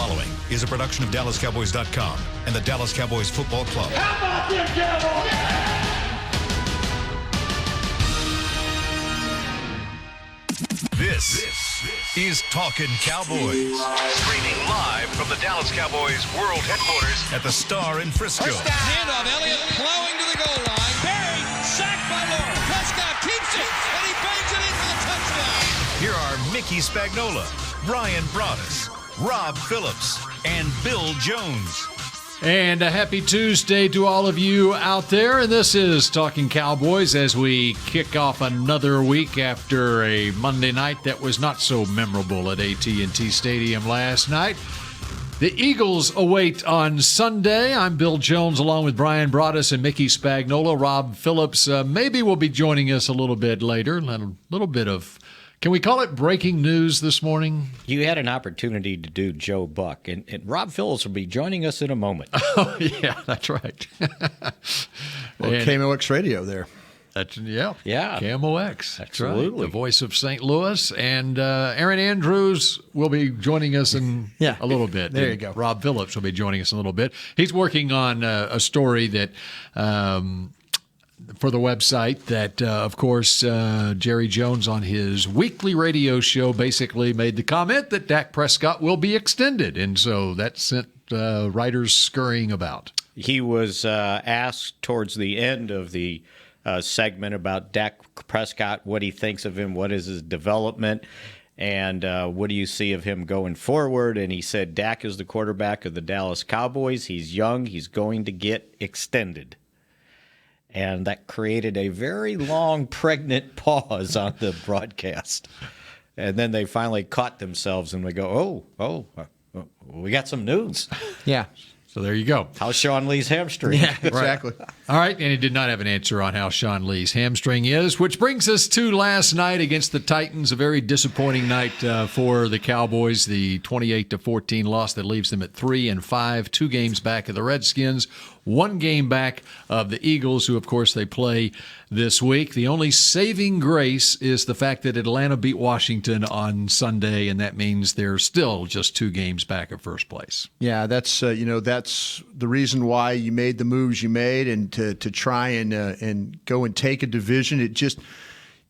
following is a production of DallasCowboys.com and the Dallas Cowboys Football Club. How about them Cowboys? This is Talkin Cowboys. Streaming live from the Dallas Cowboys World Headquarters at the Star in Frisco. Handoff, Elliott plowing to the goal line. Barry, sacked by Lawrence. Prescott keeps it, and he bangs it in for the touchdown. Here are Mickey Spagnola, Brian Broaddus, Rob Phillips, and Bill Jones. And a happy Tuesday to all of you out there. And this is Talking Cowboys as we kick off another week after a Monday night that was not so memorable at AT&T Stadium last night. The Eagles await on Sunday. I'm Bill Jones along with Brian Broaddus and Mickey Spagnola. Rob Phillips maybe will be joining us a little bit later. A little bit of, can we call it breaking news this morning? You had an opportunity to do Joe Buck, and Rob Phillips will be joining us in a moment. Oh, yeah, that's right. Well, KMOX Radio there. That's, yeah. KMOX. That's Absolutely. right. The voice of St. Louis. And Aaron Andrews will be joining us in a little bit. There you go. Rob Phillips will be joining us in a little bit. He's working on a story that for the website that, of course, Jerry Jones on his weekly radio show basically made the comment that Dak Prescott will be extended. And so that sent writers scurrying about. He was asked towards the end of the segment about Dak Prescott, what he thinks of him, what is his development, and what do you see of him going forward? And he said Dak is the quarterback of the Dallas Cowboys. He's young. He's going to get extended. And that created a very long, pregnant pause on the broadcast. And then they finally caught themselves and we go, we got some news. Yeah. So there you go. How's Sean Lee's hamstring? Yeah, exactly. All right, and he did not have an answer on how Sean Lee's hamstring is, which brings us to last night against the Titans, a very disappointing night for the Cowboys, the 28-14 loss that leaves them at 3-5, 2 games back of the Redskins, 1 game back of the Eagles, who, of course, they play this week. The only saving grace is the fact that Atlanta beat Washington on Sunday, and that means they're still just 2 games back of first place. Yeah, that's that's the reason why you made the moves you made, and to try and go and take a division. It just,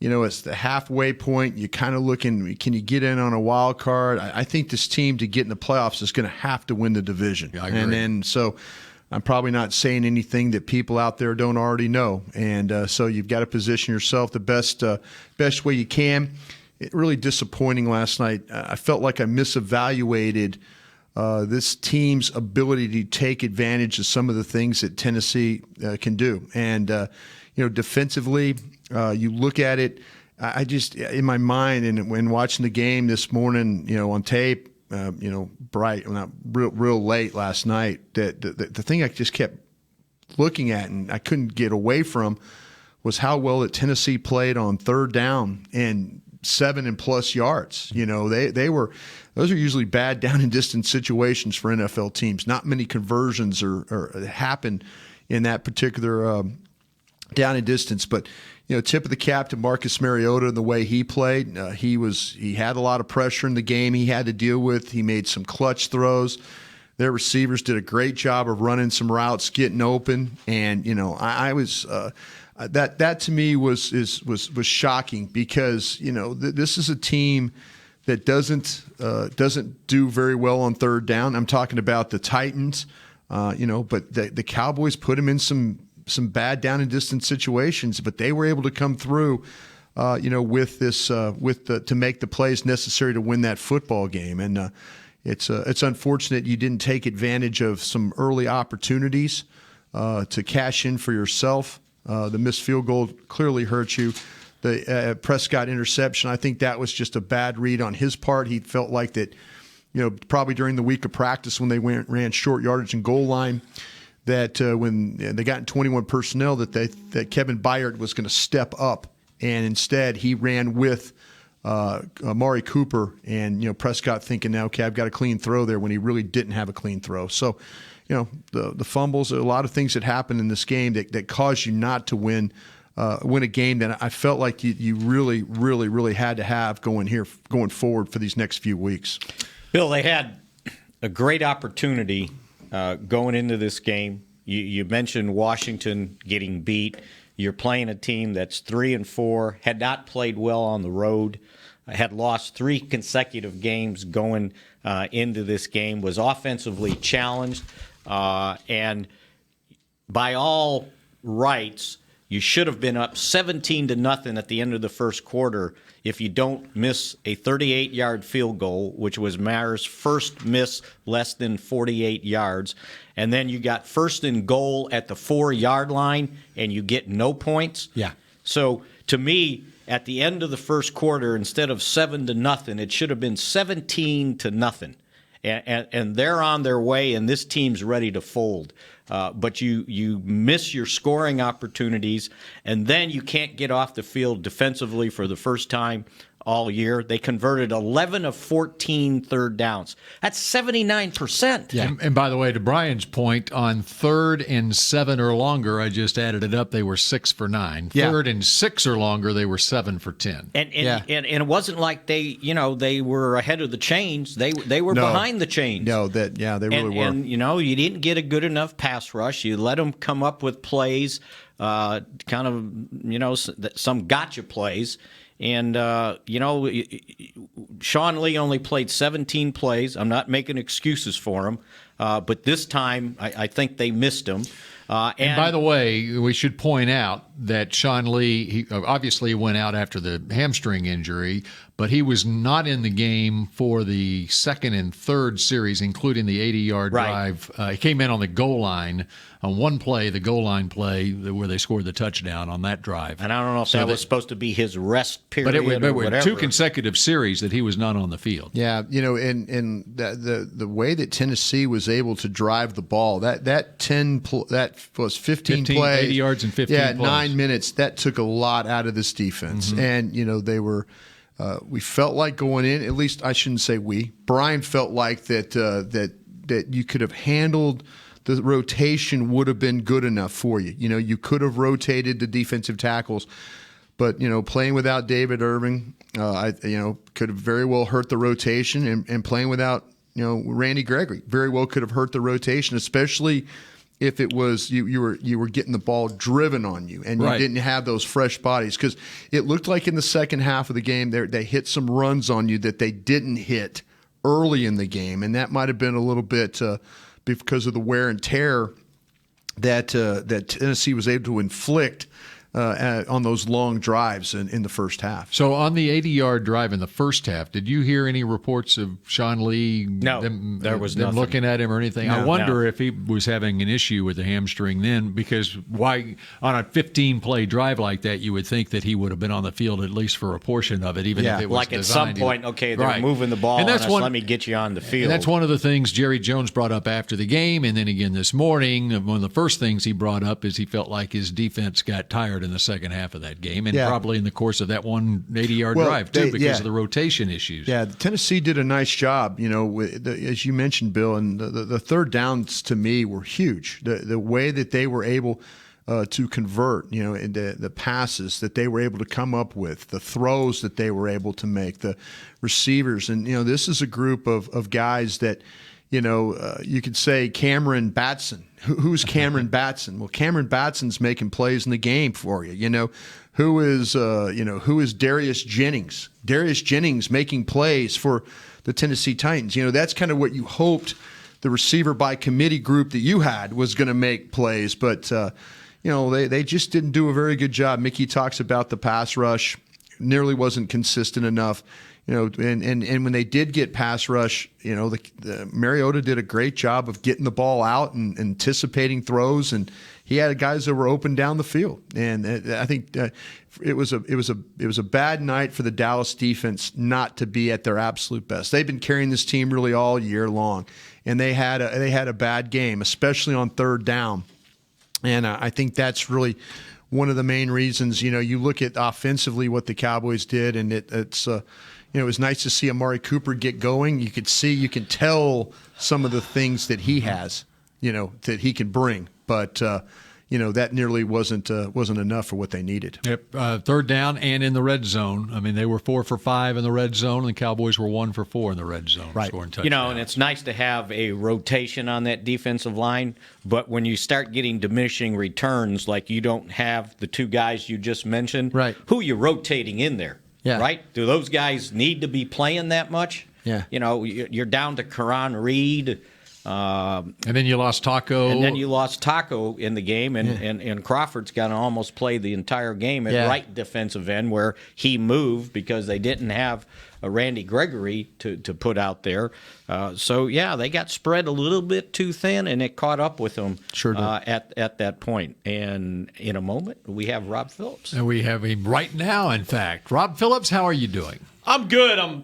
it's the halfway point. You're kind of looking, can you get in on a wild card? I think this team, to get in the playoffs, is going to have to win the division. Yeah, I agree. And then so I'm probably not saying anything that people out there don't already know. And so you've got to position yourself the best way you can. It really disappointing last night. I felt like I misevaluated this team's ability to take advantage of some of the things that Tennessee can do. And, defensively, you look at it, I just, in my mind, and when watching the game this morning, on tape, not real late last night, that the thing I just kept looking at and I couldn't get away from was how well that Tennessee played on third down and 7+ yards. Those are usually bad down and distance situations for NFL teams. Not many conversions or happen in that particular down and distance, but tip of the cap to Marcus Mariota and the way he played. He had a lot of pressure in the game he had to deal with. He made some clutch throws. Their receivers did a great job of running some routes, getting open, and I was that to me was shocking because this is a team that doesn't do very well on third down. I'm talking about the Titans, but the Cowboys put them in some bad down and distance situations, but they were able to come through, with this, to make the plays necessary to win that football game. And it's unfortunate you didn't take advantage of some early opportunities to cash in for yourself. The missed field goal clearly hurt you. The Prescott interception, I think that was just a bad read on his part. He felt like that, probably during the week of practice when they ran short yardage and goal line, that when they got in 21 personnel, that Kevin Byard was going to step up, and instead he ran with Amari Cooper, and Prescott thinking, now, okay, I've got a clean throw there, when he really didn't have a clean throw. So, the fumbles, a lot of things that happened in this game that caused you not to win a game that I felt like you really, really, really had to have going forward for these next few weeks. Bill, they had a great opportunity going into this game. You mentioned Washington getting beat. You're playing a team that's 3-4, had not played well on the road, had lost 3 consecutive games going into this game, was offensively challenged, and by all rights, you should have been up 17-0 at the end of the first quarter if you don't miss a 38-yard field goal, which was Mayer's first miss less than 48 yards. And then you got first and goal at the 4-yard line, and you get no points. Yeah. So to me, at the end of the first quarter, instead of 7-0, it should have been 17-0. And they're on their way, and this team's ready to fold. But you miss your scoring opportunities, and then you can't get off the field defensively for the first time all year. They converted 11 of 14 third downs. That's 79%. Yeah. And by the way, to Brian's point, on 3rd and 7 or longer, I just added it up, they were 6 for 9. Yeah. 3rd and 6 or longer, they were 7 for 10. And it wasn't like they were ahead of the chains. They were behind the chains. No, they really were. And you didn't get a good enough pass rush. You let them come up with plays, some gotcha plays. And, Sean Lee only played 17 plays. I'm not making excuses for him. But this time, I think they missed him. And by the way, we should point out that Sean Lee, he obviously went out after the hamstring injury, but he was not in the game for the 2nd and 3rd series, including the 80-yard drive. He came in on the goal line on one play, the goal line play, where they scored the touchdown on that drive. And I don't know if that was supposed to be his rest period or whatever. whatever. But 2 consecutive series that he was not on the field. Yeah, and the way that Tennessee was able to drive the ball, that was 15 plays, 80 yards and 15 plays. 9 minutes. That took a lot out of this defense. And they were. We felt like going in. At least I shouldn't say we. Brian felt like that you could have handled. The rotation would have been good enough for you. You could have rotated the defensive tackles, but playing without David Irving, could have very well hurt the rotation, and playing without Randy Gregory very well could have hurt the rotation, especially if it was you were getting the ball driven on you and you didn't have those fresh bodies, because it looked like in the second half of the game they hit some runs on you that they didn't hit early in the game, and that might have been a little bit. Because of the wear and tear that Tennessee was able to inflict on those long drives in the first half. So on the 80-yard drive in the first half, did you hear any reports of Sean Lee? No, there was them nothing. Looking at him or anything? No, I wonder if he was having an issue with the hamstring then, because why on a 15-play drive like that, you would think that he would have been on the field at least for a portion of it, even if it was like at some point, they're moving the ball and that's on us, let me get you on the field. And that's one of the things Jerry Jones brought up after the game, and then again this morning. One of the first things he brought up is he felt like his defense got tired in the second half of that game, and probably in the course of that 180-yard drive too, because of the rotation issues. Yeah, Tennessee did a nice job, as you mentioned, Bill, and the third downs to me were huge. The way that they were able to convert, the passes that they were able to come up with, the throws that they were able to make, the receivers, and this is a group of guys that. You could say Cameron Batson. Who's Cameron Batson? Well, Cameron Batson's making plays in the game for you. Who is Darius Jennings? Darius Jennings making plays for the Tennessee Titans. That's kind of what you hoped the receiver by committee group that you had was going to make plays, but they just didn't do a very good job. Mickey talks about the pass rush, nearly wasn't consistent enough. And when they did get pass rush, the Mariota did a great job of getting the ball out and anticipating throws, and he had guys that were open down the field. And I think it was a bad night for the Dallas defense not to be at their absolute best. They've been carrying this team really all year long, and they had a bad game, especially on third down. And I think that's really one of the main reasons. You look at offensively what the Cowboys did, and it's. It was nice to see Amari Cooper get going. You can tell some of the things that he has, that he can bring. But, that nearly wasn't enough for what they needed. Yep, third down and in the red zone. I mean, they were 4 for 5 in the red zone, and the Cowboys were 1 for 4 in the red zone, right. scoring touchdowns. And it's nice to have a rotation on that defensive line, but when you start getting diminishing returns, like you don't have the two guys you just mentioned, right. Who are you rotating in there? Yeah. Right? Do those guys need to be playing that much? Yeah. You're down to Karan Reed. And then you lost Taco. And then you lost Taco in the game, and Crawford's got to almost play the entire game at right defensive end where he moved because they didn't have a Randy Gregory to put out there. They got spread a little bit too thin, and it caught up with them at that point. And in a moment, we have Rob Phillips. And we have him right now, in fact. Rob Phillips, how are you doing? I'm good. I'm,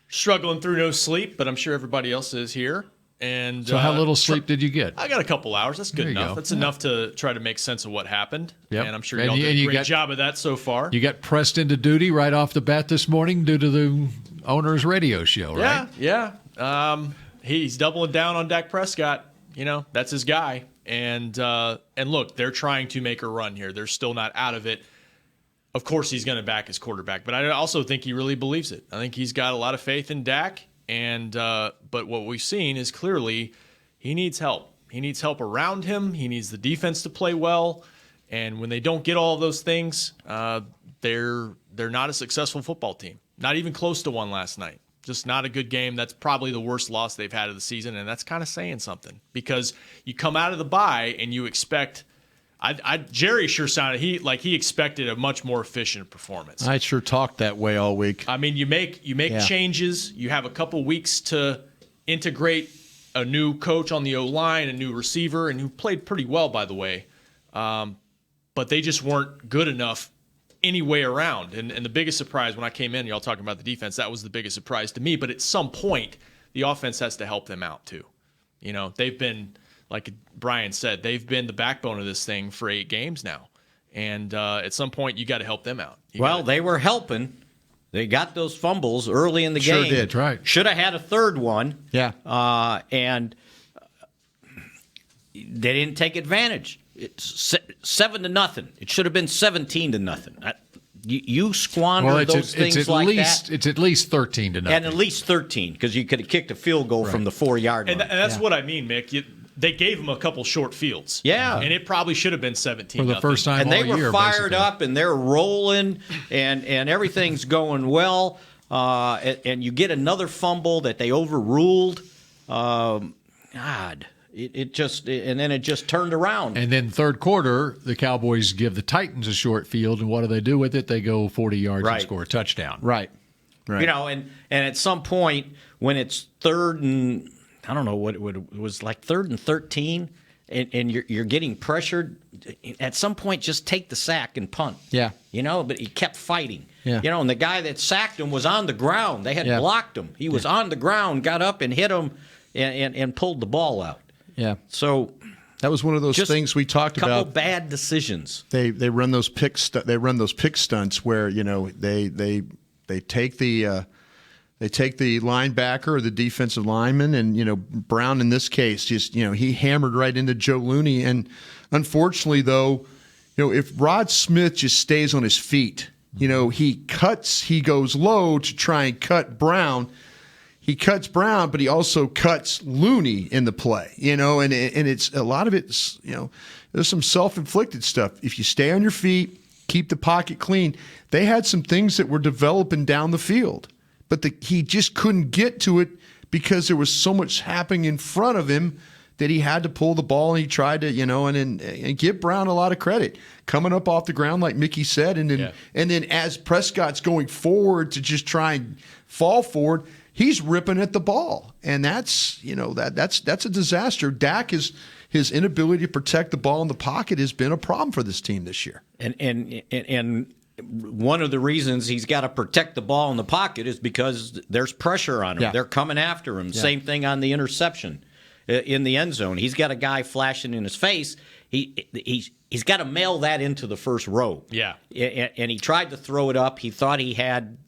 struggling through no sleep, but I'm sure everybody else is here. And so how little sleep did you get? I got a couple hours. That's good enough. That's enough to try to make sense of what happened. Yep. And I'm sure y'all did a great job of that so far. You got pressed into duty right off the bat this morning due to the owner's radio show, right? Yeah. He's doubling down on Dak Prescott. That's his guy. And look, they're trying to make a run here. They're still not out of it. Of course, he's going to back his quarterback, but I also think he really believes it. I think he's got a lot of faith in Dak, but what we've seen is clearly he needs help. He needs help around him. He needs the defense to play well, and when they don't get all of those things, they're not a successful football team. Not even close to one last night. Just not a good game. That's probably the worst loss they've had of the season, and that's kind of saying something because you come out of the bye and you expect. Jerry sure sounded he expected a much more efficient performance. I sure talked that way all week. I mean, you make changes. You have a couple weeks to integrate a new coach on the O-line, a new receiver, and who played pretty well, by the way. But they just weren't good enough any way around. And the biggest surprise when I came in, y'all talking about the defense, that was the biggest surprise to me. But at some point, the offense has to help them out too. They've been. Like Brian said, they've been the backbone of this thing for 8 games now. And at some point, you got to help them out. They were helping. They got those fumbles early in the game. Sure did, right. Should have had a third one. Yeah. And they didn't take advantage. It's 7-0. It should have been 17-0. You squander those things like that. It's at least 13-0. And at least 13, because you could have kicked a field goal from the 4-yard line. And that's what I mean, Mick. They gave him a couple short fields. Yeah. And it probably should have been 17. For the first time and all they were year, fired basically. up, and they're rolling, and everything's going well. And you get another fumble that they overruled. It just turned around. And then third quarter, the Cowboys give the Titans a short field, and what do they do with it? They go 40 yards and score a touchdown. Right. And at some point when it's third and I don't know what it was like 3rd and 13, and you're getting pressured. At some point, just take the sack and punt. Yeah. But he kept fighting. Yeah. And the guy that sacked him was on the ground. They had blocked him. He was on the ground, got up and hit him, and pulled the ball out. Yeah. So that was one of those things we talked about. A couple bad decisions. They run those pick stunts where they take the. They take the linebacker or the defensive lineman, and Brown in this case just he hammered right into Joe Looney. And unfortunately, though, if Rod Smith just stays on his feet, he goes low to try and cut Brown. He cuts Brown, but he also cuts Looney in the play. And it's a lot of it's there's some self-inflicted stuff. If you stay on your feet, keep the pocket clean. They had some things that were developing down the field. But he just couldn't get to it because there was so much happening in front of him that he had to pull the ball, and he tried to, and give Brown a lot of credit. Coming up off the ground, like Mickey said, and then as Prescott's going forward to just try and fall forward, he's ripping at the ball. And that's a disaster. Dak his inability to protect the ball in the pocket has been a problem for this team this year. And one of the reasons he's got to protect the ball in the pocket is because there's pressure on him. Yeah. They're coming after him. Yeah. Same thing on the interception in the end zone. He's got a guy flashing in his face. he's got to mail that into the first row. Yeah. And he tried to throw it up. He thought he had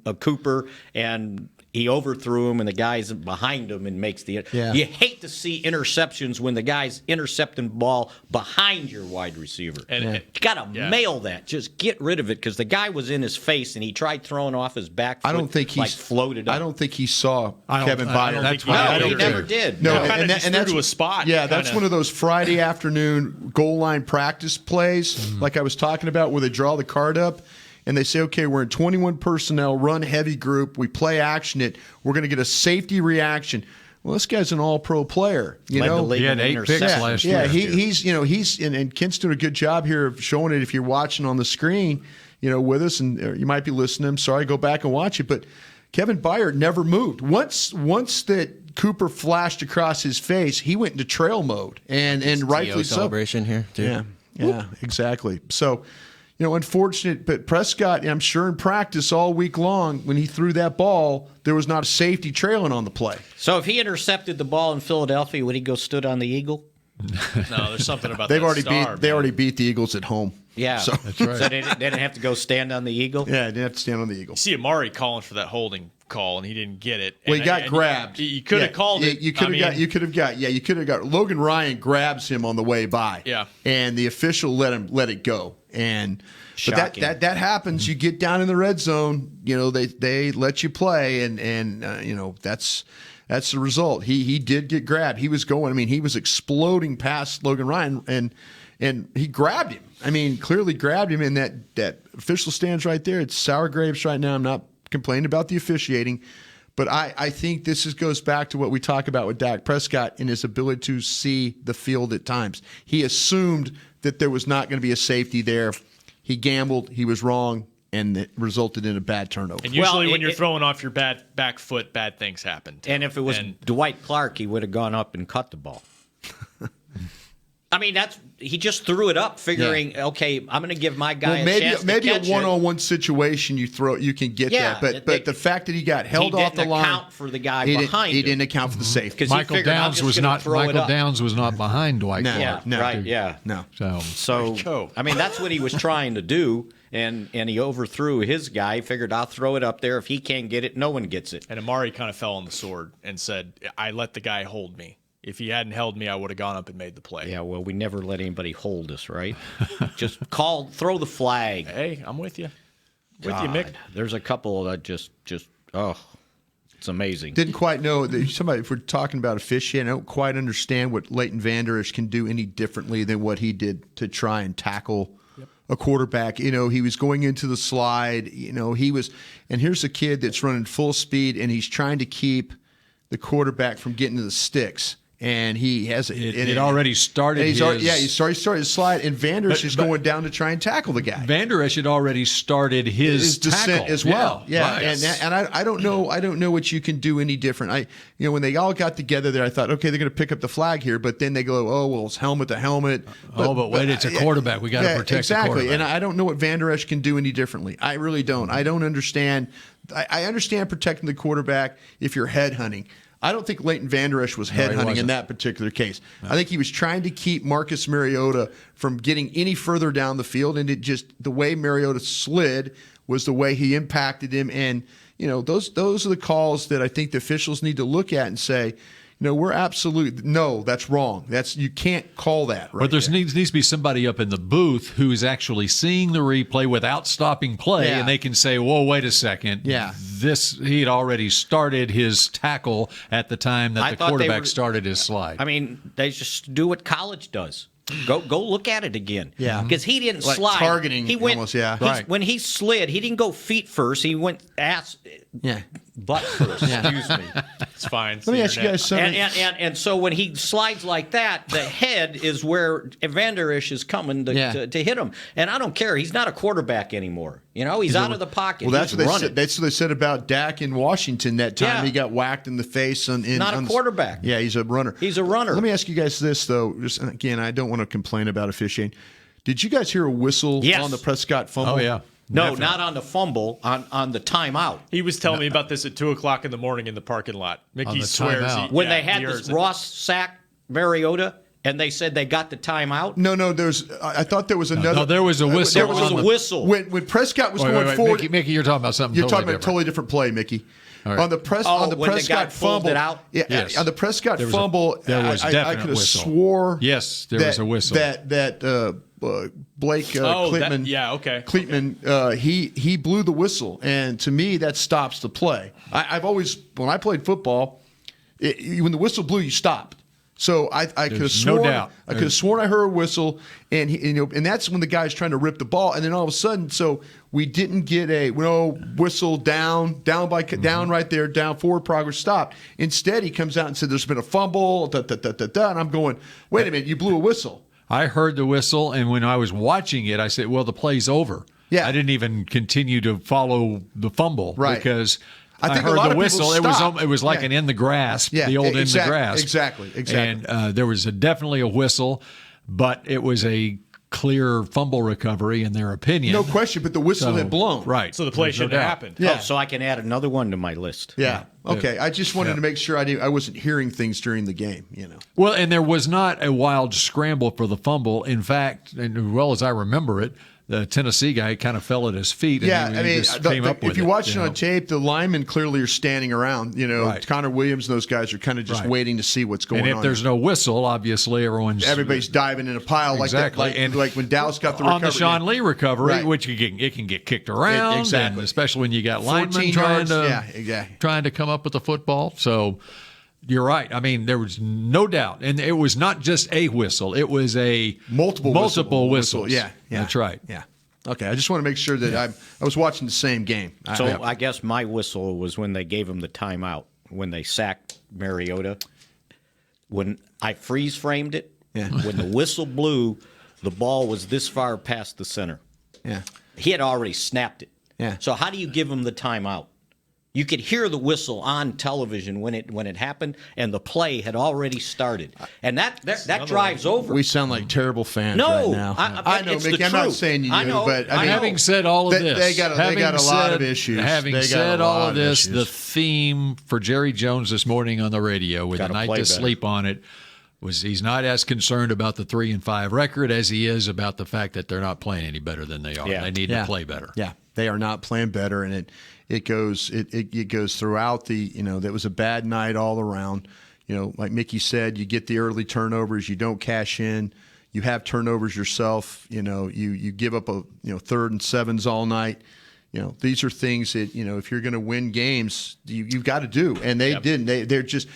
a Cooper, and he overthrew him, and the guy's behind him and makes the. Yeah. You hate to see interceptions when the guy's intercepting the ball behind your wide receiver. And you got to mail that. Just get rid of it, because the guy was in his face, and he tried throwing off his back foot. I don't think he's floated up. I don't think he saw Kevin Byard. He never did. No, and that's to a spot. Yeah, that's one of those Friday afternoon goal line practice plays, like I was talking about, where they draw the card up. And they say, okay, we're in 21 personnel, run heavy group. We play action it. We're going to get a safety reaction. Well, this guy's an all-pro player. You know, he had 8 picks last year. Yeah, he's and Kent's doing a good job here of showing it. If you're watching on the screen, with us, and you might be listening. I'm sorry, go back and watch it. But Kevin Byard never moved. Once that Cooper flashed across his face, he went into trail mode, and rightfully so. Celebration here, too. Yeah, exactly. So. Unfortunate, but Prescott, I'm sure in practice all week long, when he threw that ball, there was not a safety trailing on the play. So if he intercepted the ball in Philadelphia, would he go stood on the Eagle? No, there's something about They that already beat the Eagles at home. Yeah, so, that's right. So they didn't have to go stand on the Eagle? Yeah, they didn't have to stand on the Eagle. You see Amari calling for that holding call, and he didn't get it. Well, he got grabbed. You could have called it. You could have got Logan Ryan grabs him on the way by. Yeah. And the official let it go. But that happens. You get down in the red zone, they let you play, and that's the result. He did get grabbed. He was going. He was exploding past Logan Ryan, and he grabbed him. Clearly grabbed him. And that official stands right there. It's sour grapes right now. I'm not complaining about the officiating, but I think this goes back to what we talk about with Dak Prescott and his ability to see the field at times. He assumed that there was not going to be a safety there. He gambled. He was wrong, and it resulted in a bad turnover. And usually when you're throwing off your back foot, bad things happen. And if it was Dwight Clark, he would have gone up and cut the ball. He just threw it up, figuring, okay, I'm going to give my guy a chance to maybe catch a one-on-one situation you can get that, but the fact that he got held off the line, he didn't account for the guy behind him. He didn't account for the safety. Michael Downs was not behind Dwight Clark. No, right? Yeah, no. So that's what he was trying to do, and he overthrew his guy. Figured, I'll throw it up there. If he can't get it, no one gets it. And Amari kind of fell on the sword and said, "I let the guy hold me. If he hadn't held me, I would have gone up and made the play." Yeah, well, we never let anybody hold us, right? Just throw the flag. Hey, I'm with you. God, with you, Mick. There's a couple that just it's amazing. Didn't quite know that somebody. If we're talking about officiating, I don't quite understand what Leighton Vander Esch can do any differently than what he did to try and tackle a quarterback. He was going into the slide. He was, and here's a kid that's running full speed, and he's trying to keep the quarterback from getting to the sticks. And he has it already started. He started his slide, and Vander Esch is going down to try and tackle the guy. Vander Esch had already started his descent tackle as well. Yeah, right. and I don't know what you can do any different. When they all got together there, I thought, okay, they're going to pick up the flag here, but then they go, oh well, it's helmet to helmet. But wait, it's a quarterback. We got to protect the quarterback. And I don't know what Vander Esch can do any differently. I really don't. I don't understand. I understand protecting the quarterback if you're headhunting. I don't think Leighton Vander Esch was headhunting in that particular case. No. I think he was trying to keep Marcus Mariota from getting any further down the field, and the way Mariota slid was the way he impacted him. And those are the calls that I think the officials need to look at and say, we're that's wrong. You can't call that. Right, but there needs to be somebody up in the booth who is actually seeing the replay without stopping play, and they can say, "Whoa, wait a second! Yeah, he had already started his tackle at the time that the quarterback started his slide." They just do what college does. Go look at it again. Yeah, because he didn't like slide. Targeting, he went almost. Yeah, right. When he slid, he didn't go feet first. He went butt first. Excuse me. It's fine. Let me ask you guys something. And so when he slides like that, the head is where Vander Esch is coming to hit him. And I don't care. He's not a quarterback anymore. He's out of the pocket. Well, that's what they said about Dak in Washington that time. He got whacked in the face. Not a quarterback. Yeah, he's a runner. He's a runner. Let me ask you guys this, though. Just again, I don't want to complain about officiating. Did you guys hear a whistle on the Prescott fumble? Oh, yeah. No, Definitely. Not on the fumble, on the timeout. He was telling me about this at 2:00 in the morning in the parking lot. Mickey swears when they had this Ross sack Mariota, And they said they got the timeout? No. I thought there was another. No, there was a whistle. There was a whistle. When Prescott was going forward. Mickey, you're talking about something. You're talking about a totally different play, Mickey. Right. On the when Prescott fumble, yes. on the Prescott fumble, I could have swore. Yes, there was a whistle. That Blake Klitman. Klitman. He blew the whistle, and to me that stops the play. I've always, when I played football, when the whistle blew, you stopped. So I could have sworn. No doubt. I could have sworn I heard a whistle, and and that's when the guy's trying to rip the ball, and then all of a sudden, so we didn't get a whistle down right there, down forward progress stopped. Instead, he comes out and said, "There's been a fumble," and I'm going, "Wait a minute, you blew a whistle." I heard the whistle, and when I was watching it, I said, "Well, the play's over." Yeah. I didn't even continue to follow the fumble because I think heard a lot the of whistle. people It was like an in the grasp, the old in the grasp. Exactly. And there was definitely a whistle, but it was a clear fumble recovery in their opinion. No question, but the whistle had blown. Right. So the play shouldn't have happened. Yeah. Oh, so I can add another one to my list. Yeah. Okay. I just wanted to make sure I wasn't hearing things during the game. Well, and there was not a wild scramble for the fumble. In fact, and as well as I remember it, the Tennessee guy kind of fell at his feet. And he just came up with if you watch it on tape, the linemen clearly are standing around. Right. Connor Williams and those guys are kind of just waiting to see what's going on. And if there's no whistle, obviously everybody's diving in a pile exactly. like when Dallas got the on recovery. the Sean Lee recovery, Right. which it can get kicked around, Exactly. and especially when you got linemen 14 trying yards. trying to come up with the football. So you're right. I mean, there was no doubt, and it was not just a whistle; it was a multiple whistles. Yeah, that's right. Yeah. Okay, I just want to make sure that I was watching the same game. So I guess my whistle was when they gave him the timeout, when they sacked Mariota. When I freeze framed it, when the whistle blew, the ball was this far past the center. Yeah. He had already snapped it. Yeah. So how do you give him the timeout? You could hear the whistle on television when it happened, and the play had already started. And that drives over. We sound like terrible fans No, right now. I know, Mickey. I'm not saying you do, but I mean, having said all of this, they got a lot of issues. Having said all of this, the theme for Jerry Jones this morning on the radio with a night to sleep on it was he's not as concerned about the 3-5 record as he is about the fact that they're not playing any better than they are. Yeah. They need to play better. Yeah, they are not playing better, and it goes throughout the. That was a bad night all around. Like Mickey said, you get the early turnovers, you don't cash in, you have turnovers yourself. You give up a 3rd and 7s all night. These are things that if you're going to win games, you've got to do, and they didn't. They're just.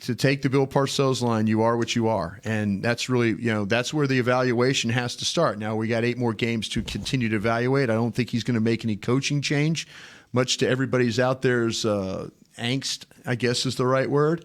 To take the Bill Parcells line, you are what you are. And that's really, that's where the evaluation has to start. Now, we got 8 more games to continue to evaluate. I don't think he's going to make any coaching change, much to everybody's out there's angst, I guess is the right word.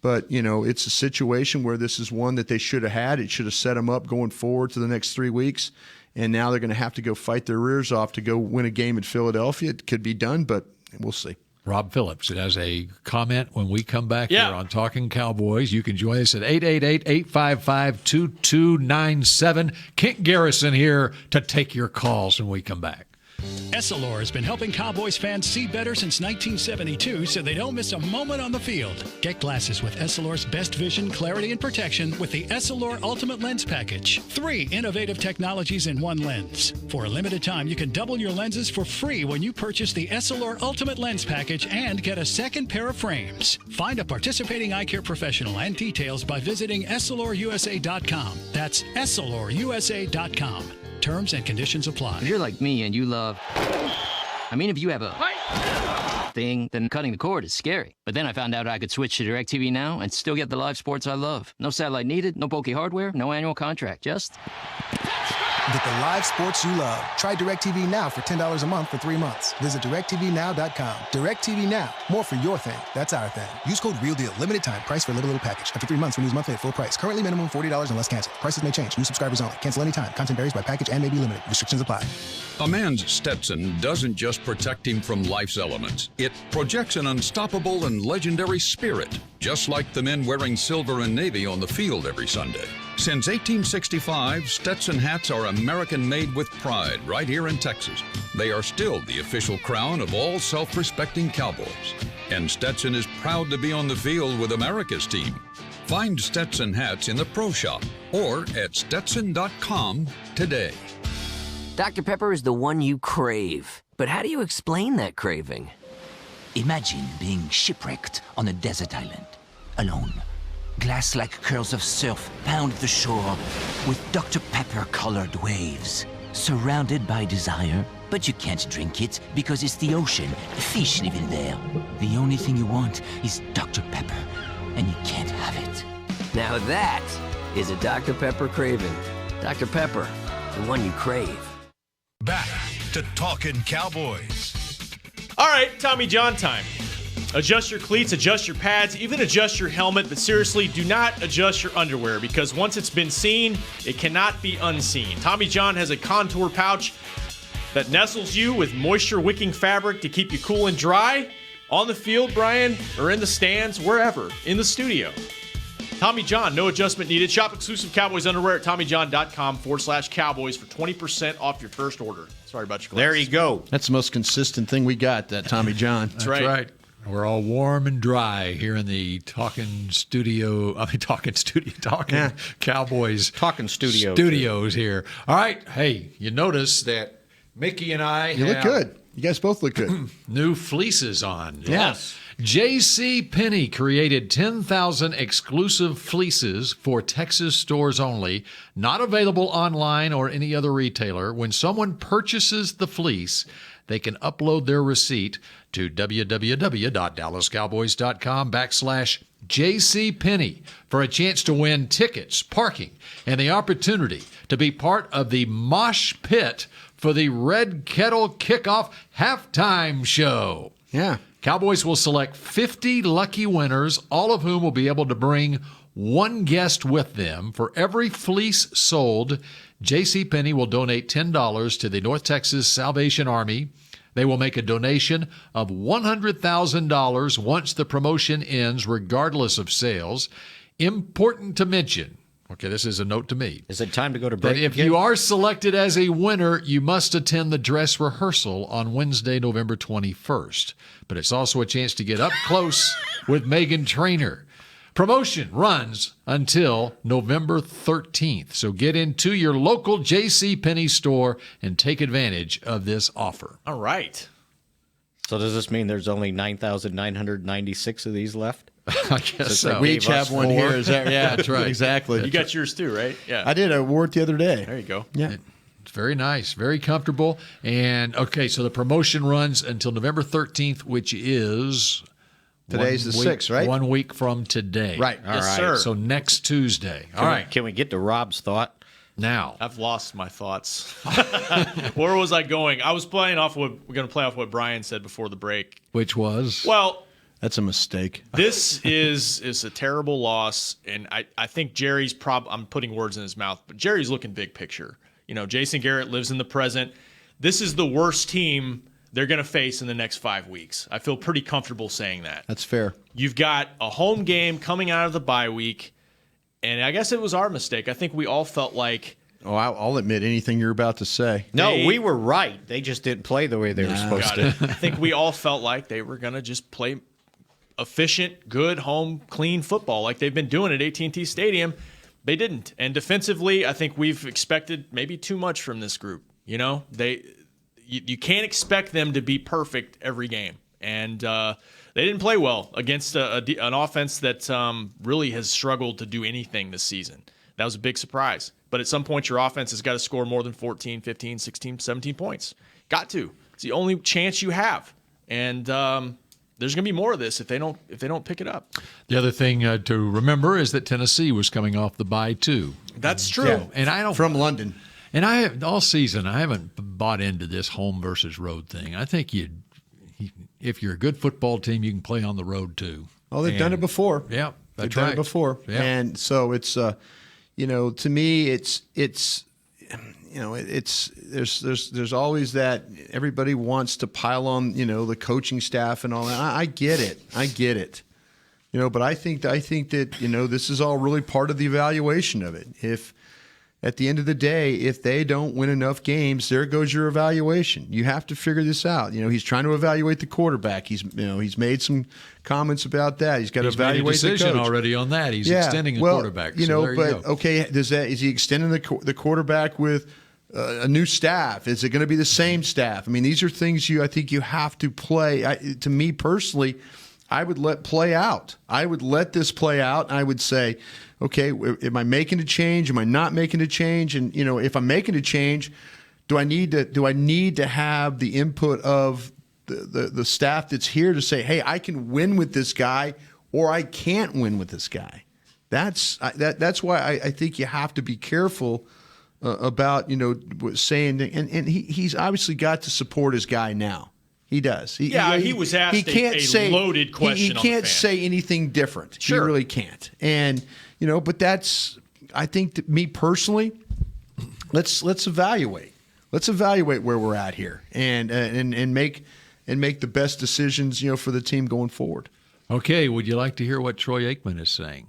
But, it's a situation where this is one that they should have had. It should have set them up going forward to the next 3 weeks. And now they're going to have to go fight their rears off to go win a game in Philadelphia. It could be done, but we'll see. Rob Phillips has a comment when we come back here on Talkin Cowboys. You can join us at 888-855-2297. Kent Garrison here to take your calls when we come back. Essilor has been helping Cowboys fans see better since 1972 so they don't miss a moment on the field. Get glasses with Essilor's best vision, clarity, and protection with the Essilor Ultimate Lens Package. 3 innovative technologies in one lens. For a limited time, you can double your lenses for free when you purchase the Essilor Ultimate Lens Package and get a second pair of frames. Find a participating eye care professional and details by visiting EssilorUSA.com. That's EssilorUSA.com. Terms and conditions apply. If you're like me and you love... if you have a thing, then cutting the cord is scary. But then I found out I could switch to DirecTV Now and still get the live sports I love. No satellite needed, no bulky hardware, no annual contract, just... Get the live sports you love. Try DirecTV Now for $10 a month for 3 months. Visit DirecTVNow.com. DirecTV Now. More for your thing. That's our thing. Use code REALDEAL. Limited time. Price for little package. After 3 months, renews monthly at full price. Currently minimum $40 unless canceled. Prices may change. New subscribers only. Cancel anytime. Content varies by package and may be limited. Restrictions apply. A man's Stetson doesn't just protect him from life's elements. It projects an unstoppable and legendary spirit, just like the men wearing silver and navy on the field every Sunday. Since 1865, Stetson hats are American-made with pride right here in Texas. They are still the official crown of all self-respecting Cowboys. And Stetson is proud to be on the field with America's team. Find Stetson hats in the Pro Shop or at Stetson.com today. Dr. Pepper is the one you crave. But how do you explain that craving? Imagine being shipwrecked on a desert island, alone. Glass-like curls of surf pound the shore with Dr. Pepper-colored waves. Surrounded by desire, but you can't drink it because it's the ocean. Fish live in there. The only thing you want is Dr. Pepper, and you can't have it. Now that is a Dr. Pepper craving. Dr. Pepper, the one you crave. Back to Talkin' Cowboys. All right, Tommy John time. Adjust your cleats, adjust your pads, even adjust your helmet, but seriously, do not adjust your underwear because once it's been seen, it cannot be unseen. Tommy John has a contour pouch that nestles you with moisture-wicking fabric to keep you cool and dry on the field, Brian, or in the stands, wherever, in the studio. Tommy John, no adjustment needed. Shop exclusive Cowboys underwear at TommyJohn.com/Cowboys for 20% off your first order. Sorry about your glasses. There you go. That's the most consistent thing we got, that Tommy John. That's right. We're all warm and dry here in the Talkin' Cowboys studios here. All right. Hey, you notice that Mickey and I You look good. You guys both look good. New fleeces on. Yes. J.C. Penney created 10,000 exclusive fleeces for Texas stores only, not available online or any other retailer. When someone purchases the fleece, they can upload their receipt to www.dallascowboys.com/JCPenney for a chance to win tickets, parking, and the opportunity to be part of the mosh pit for the Red Kettle Kickoff halftime show. Yeah. Cowboys will select 50 lucky winners, all of whom will be able to bring one guest with them. For every fleece sold, JCPenney will donate $10 to the North Texas Salvation Army. They will make a donation of $100,000 once the promotion ends, regardless of sales. Important to mention, okay, this is a note to me. Is it time to go to break? That if you are selected as a winner, you must attend the dress rehearsal on Wednesday, November 21st. But it's also a chance to get up close with Meghan Trainor. Promotion runs until November 13th. So get into your local JCPenney store and take advantage of this offer. All right. So does this mean there's only 9,996 of these left? I guess so. We each have one here. Is that, yeah, that's right. Exactly. You got yours too, right? Yeah. I did. I wore it the other day. There you go. Yeah. It's very nice, very comfortable. And, okay, so the promotion runs until November 13th, which is... Today's the 6th, right? 1 week from today. Right. Yes, sir. So next Tuesday. All right. Can we get to Rob's thought? Now. I've lost my thoughts. Where was I going? I was we're going to play off what Brian said before the break. Which was? Well, that's a mistake. This is a terrible loss, and I think Jerry's I'm putting words in his mouth, but Jerry's looking big picture. You know, Jason Garrett lives in the present. This is the worst team they're going to face in the next 5 weeks. I feel pretty comfortable saying that. That's fair. You've got a home game coming out of the bye week, and I guess it was our mistake. I think we all felt like... Oh, I'll admit anything you're about to say. No, we were right. They just didn't play the way they were supposed to. I think we all felt like they were going to just play efficient, good, home, clean football like they've been doing at AT&T Stadium. They didn't. And defensively, I think we've expected maybe too much from this group. You know, you can't expect them to be perfect every game. And they didn't play well against an offense that really has struggled to do anything this season. That was a big surprise. But at some point, your offense has got to score more than 14, 15, 16, 17 points. Got to. It's the only chance you have. And there's going to be more of this if they don't pick it up. The other thing to remember is that Tennessee was coming off the bye too. That's true. Yeah. And I don't from London. And all season I haven't bought into this home versus road thing. I think if you're a good football team, you can play on the road too. Oh, they've done it before. Yeah, they've done it before. Yeah. And so it's to me it's there's always that everybody wants to pile on the coaching staff and all that. I get it, but I think that this is all really part of the evaluation of it. If at the end of the day, if they don't win enough games, there goes your evaluation. You have to figure this out. He's trying to evaluate the quarterback. He's made some comments about that. He's got to evaluate made a decision the coach already on that. He's extending the quarterback. Okay, is he extending the quarterback with a new staff? Is it going to be the same staff? I mean, these are things I think you have to play. To me personally, I would let play out. I would let this play out. And I would say, okay, am I making a change? Am I not making a change? And if I'm making a change, do I need to have the input of the staff that's here to say, hey, I can win with this guy, or I can't win with this guy? That's why I think you have to be careful about saying, and he's obviously got to support his guy now. He does. He was asked a loaded question. He can't say anything different. Sure. He really can't. And but that's, I think, that me personally, let's evaluate. Let's evaluate where we're at here and make the best decisions for the team going forward. Okay, would you like to hear what Troy Aikman is saying?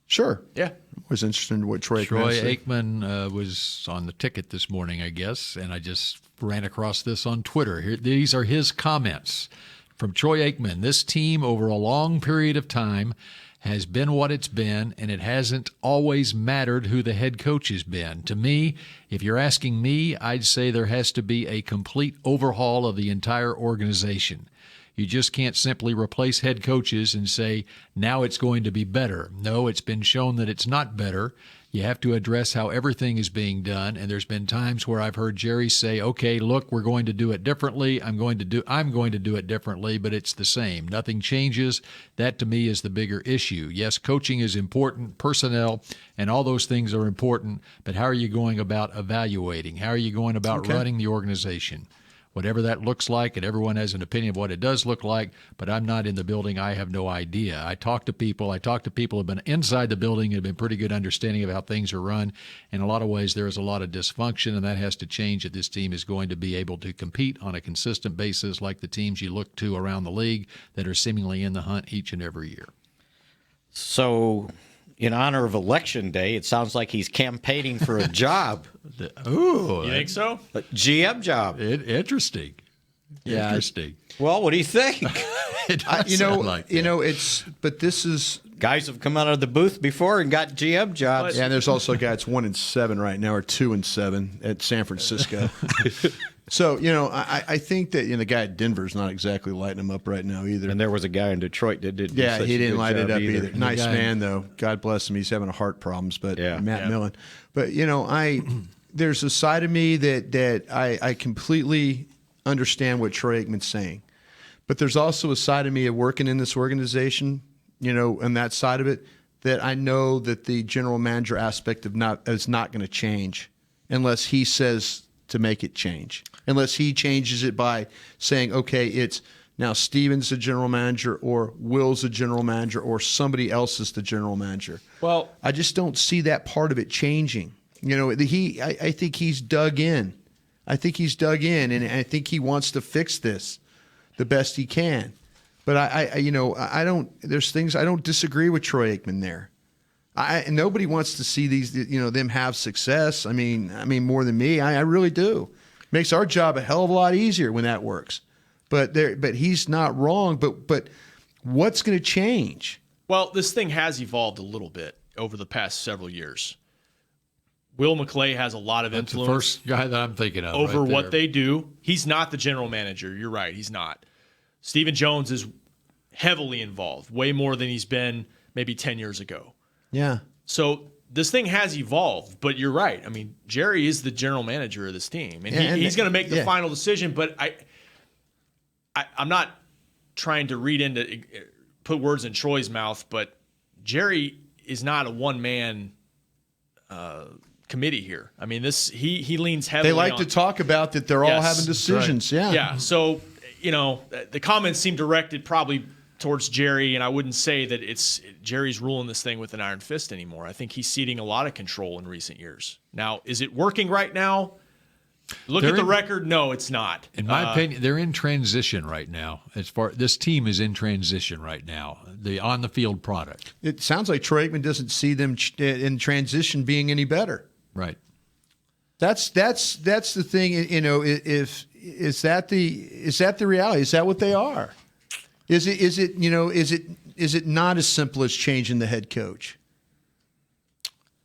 Sure. Yeah. I was interested in what Troy Aikman was on the ticket this morning, I guess, and I just ran across this on Twitter. These are his comments from Troy Aikman. This team, over a long period of time, has been what it's been, and it hasn't always mattered who the head coach has been. To me, if you're asking me, I'd say there has to be a complete overhaul of the entire organization. You just can't simply replace head coaches and say, now it's going to be better. No, it's been shown that it's not better. You have to address how everything is being done, and there's been times where I've heard Jerry say, okay, look, we're going to do it differently. I'm going to do it differently, but it's the same. Nothing changes. That, to me, is the bigger issue. Yes, coaching is important, personnel, and all those things are important, but how are you going about evaluating? How are you going about running the organization? Whatever that looks like, and everyone has an opinion of what it does look like, but I'm not in the building. I have no idea. I talk to people who have been inside the building and have been pretty good understanding of how things are run. In a lot of ways, there is a lot of dysfunction, and that has to change if this team is going to be able to compete on a consistent basis like the teams you look to around the league that are seemingly in the hunt each and every year. So, in honor of Election Day, it sounds like he's campaigning for a job. You think so? A GM job. Interesting. Yeah. Interesting. Well, what do you think? But this is, guys have come out of the booth before and got GM jobs. Yeah, and there's also a guy that's 1-7 right now, or 2-7 at San Francisco. So, I think that the guy at Denver's not exactly lighting him up right now either. And there was a guy in Detroit that didn't. Yeah, he didn't light it up either. Nice man, though. God bless him. He's having heart problems, but Matt Millen. But there's a side of me that I completely understand what Troy Aikman's saying, but there's also a side of me of working in this organization, and that side of it, that I know that the general manager aspect is not going to change unless he says to make it change. Unless he changes it by saying, okay, it's now Steven's the general manager, or Will's the general manager, or somebody else is the general manager. Well, I just don't see that part of it changing. I think he's dug in. I think he's dug in, and I think he wants to fix this the best he can. But I don't. There's things I don't disagree with Troy Aikman there. Nobody wants to see these, them have success. I mean, more than me. I really do. Makes our job a hell of a lot easier when that works. But he's not wrong. But what's going to change? Well, this thing has evolved a little bit over the past several years. Will McClay has a lot of influence. The first guy that I'm thinking of over right what they do. He's not the general manager. You're right. He's not. Stephen Jones is heavily involved, way more than he's been maybe 10 years ago. Yeah. So this thing has evolved, but you're right. I mean, Jerry is the general manager of this team, and he's going to make the final decision. But I'm not trying to put words in Troy's mouth, but Jerry is not a one-man committee here. I mean, he leans heavily. They like to talk about that they're all having decisions. Right. Yeah. So the comments seem directed probably towards Jerry, and I wouldn't say that it's Jerry's ruling this thing with an iron fist anymore. I think he's ceding a lot of control in recent years. Now, is it working right now? Look at the record. No, it's not. In my opinion, they're in transition right now. This team is in transition right now. The on the field product. It sounds like Troy Aikman doesn't see them in transition being any better. Right. That's the thing. Is that the reality? Is that what they are? Is it not as simple as changing the head coach?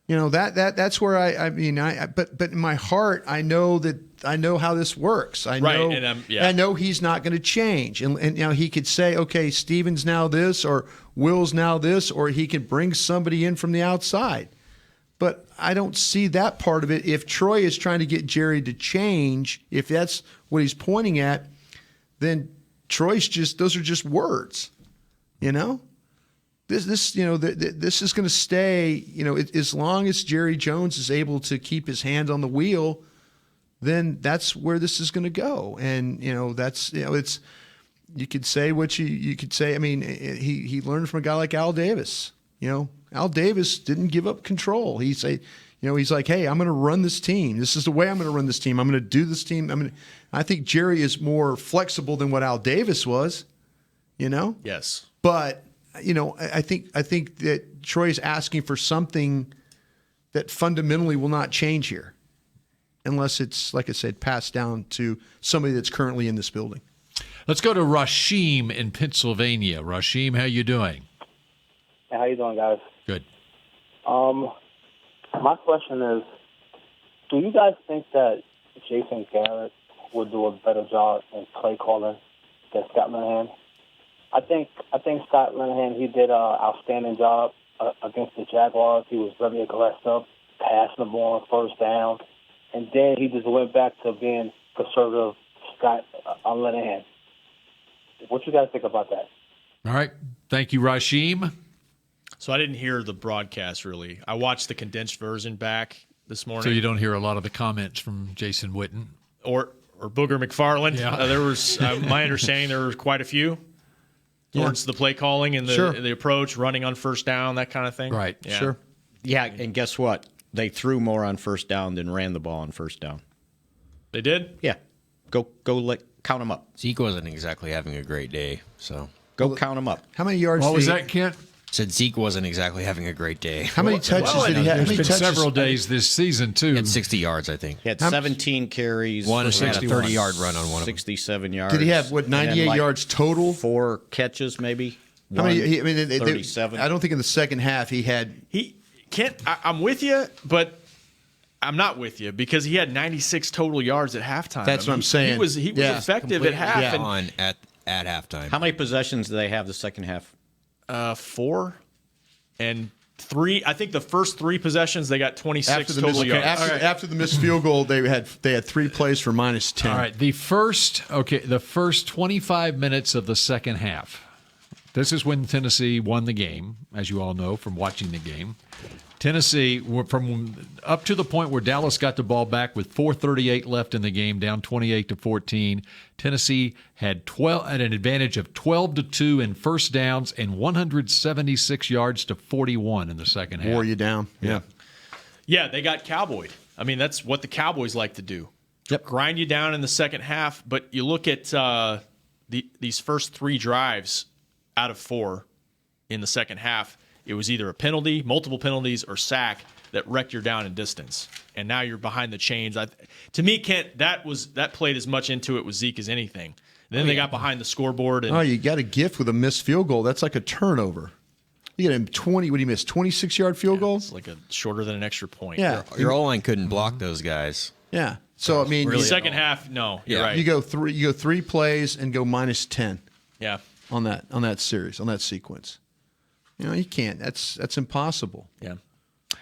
That's where but in my heart I know how this works. I know he's not going to change, and he could say, okay, Steven's now this, or Will's now this, or he can bring somebody in from the outside. But I don't see that part of it. If Troy is trying to get Jerry to change, if that's what he's pointing at, then those are just words, This is going to stay, as long as Jerry Jones is able to keep his hand on the wheel, then that's where this is going to go. And, it's, you could say what you could say. I mean, he learned from a guy like Al Davis. Al Davis didn't give up control. He's like, hey, I'm going to run this team. This is the way I'm going to run this team. I'm going to do this team. I think Jerry is more flexible than what Al Davis was, Yes. But, I think that Troy is asking for something that fundamentally will not change here unless it's, like I said, passed down to somebody that's currently in this building. Let's go to Rasheem in Pennsylvania. Rasheem, how you doing? Hey, how you doing, guys? Good. My question is, do you guys think that Jason Garrett would do a better job in play calling than Scott Linehan? I think Scott Linehan, he did an outstanding job against the Jaguars. He was very aggressive, passing the ball on first down, and then he just went back to being conservative Scott Linehan. What you guys think about that? All right. Thank you, Rasheem. So I didn't hear the broadcast, really. I watched the condensed version back this morning. So you don't hear a lot of the comments from Jason Witten? Or Booger McFarland. Yeah. There was, my understanding, there were quite a few towards the play calling and the approach, running on first down, that kind of thing. Right. Yeah. Sure. Yeah, and guess what? They threw more on first down than ran the ball on first down. They did? Yeah. Go count them up. Zeke wasn't exactly having a great day, so go count them up. How many yards? What was that, Kent? Said Zeke wasn't exactly having a great day. How many touches did he have? There's been several days this season, too. He had 60 yards, I think. He had 17 carries. One had a 30-yard run on one of them. 67 yards. Did he have, 98 yards total? 4 catches, maybe? How many? 37. I don't think in the second half he had. I'm with you, but I'm not with you because he had 96 total yards at halftime. That's what I'm saying. He was effective at half. At halftime. How many possessions do they have the second half? 4 and 3. I think the first 3 possessions they got 26 total yards. After the missed field goal, they had 3 plays for -10. All right, the first 25 minutes of the second half. This is when Tennessee won the game, as you all know from watching the game. Tennessee, from up to the point where Dallas got the ball back with 4:38 left in the game, down 28-14. Tennessee had an advantage of 12-2 in first downs and 176 yards to 41 in the second half. Wore you down. Yeah, they got cowboyed. I mean, that's what the Cowboys like to do. Yep. Grind you down in the second half, but you look at these first 3 drives out of 4 in the second half, it was either a penalty, multiple penalties, or sack that wrecked your down and distance. And now you're behind the chains. To me, Kent, that played as much into it with Zeke as anything. And then they got behind the scoreboard. And you got a gift with a missed field goal. That's like a turnover. You got him 20. What did he miss? 26-yard field goal. It's like shorter than an extra point. Yeah, your O-line couldn't block those guys. Yeah. So I mean, really second half, no. You're right. You go 3 plays and go -10. Yeah. On that series, on that sequence. You can't. That's impossible. Yeah.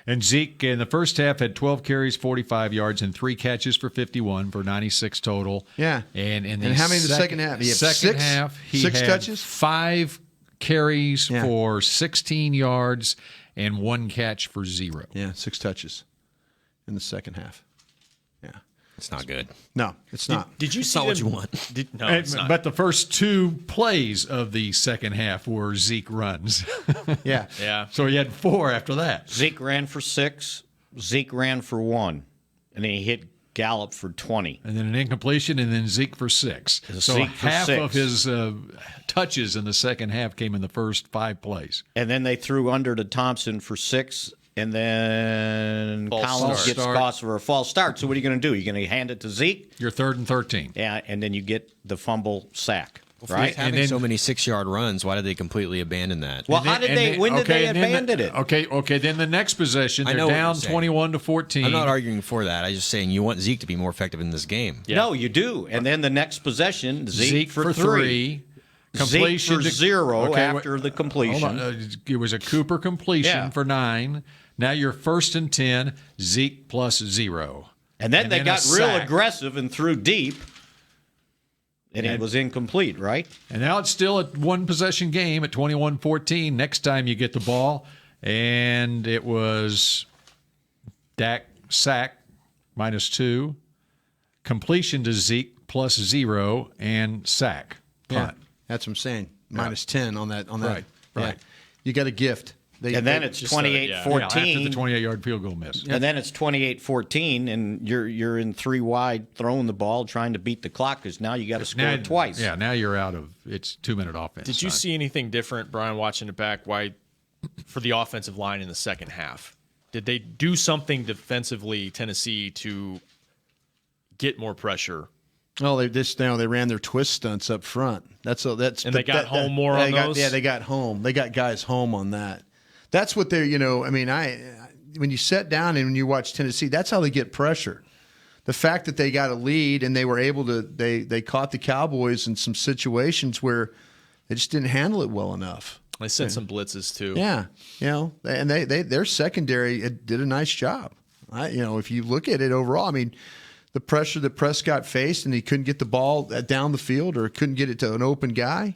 And Zeke in the first half had 12 carries, 45 yards, and 3 catches for 51 for 96 total. Yeah. And how many in the second half? He had second half, he 6 had touches? 5 carries for 16 yards and 1 catch for 0. Yeah, 6 touches in the second half. Yeah. It's not good. No, it's not. Did you see not what you want. No, it's not. But the first 2 plays of the second half were Zeke runs. Yeah. Yeah. So he had 4 after that. Zeke ran for 6. Zeke ran for 1. And then he hit Gallup for 20. And then an incompletion, and then Zeke for 6. So Zeke for half 6. of his touches in the second half came in the first 5 plays. And then they threw under to Thompson for 6. And then False Collins start. gets cost for a false start. So what are you going to do? You're going to hand it to Zeke? You're 3rd and 13. Yeah, and then you get the fumble sack. Well, Right? having so many 6-yard runs, why did they completely abandon that? Well, when did they abandon it? Okay, then the next possession, I they're know what down you're saying. 21-14. I'm not arguing for that. I'm just saying you want Zeke to be more effective in this game. No, you do. And then the next possession, Zeke for 3. Completion Zeke for 0 after the completion. Hold on. It was a Cooper completion for 9. Now you're 1st and 10, Zeke plus 0. And then they got a real sack. aggressive and threw deep. And it was incomplete, right? And now it's still a one-possession game at 21-14. Next time you get the ball, and it was Dak sack -2, completion to Zeke plus 0, and sack. Yeah, Punt. that's what I'm saying. -10 on that. Right. Yeah. You got a gift. And then it's 28-14. After the 28-yard field goal miss. And then it's 28-14, and you're in 3 wide, throwing the ball, trying to beat the clock because now you got to score twice. Yeah, now you're out of it's 2-minute offense. Did you see anything different, Brian, watching it back? Why for the offensive line in the second half? Did they do something defensively, Tennessee, to get more pressure? Oh, they ran their twist stunts up front. And they got home more on those. Yeah, they got home. They got guys home on that. That's what they're. I mean, when you sit down and when you watch Tennessee, that's how they get pressure. The fact that they got a lead and they were able to, they caught the Cowboys in some situations where they just didn't handle it well enough. They sent some blitzes too. Yeah, and their secondary did a nice job. If you look at it overall, I mean, the pressure that Prescott faced and he couldn't get the ball down the field or couldn't get it to an open guy.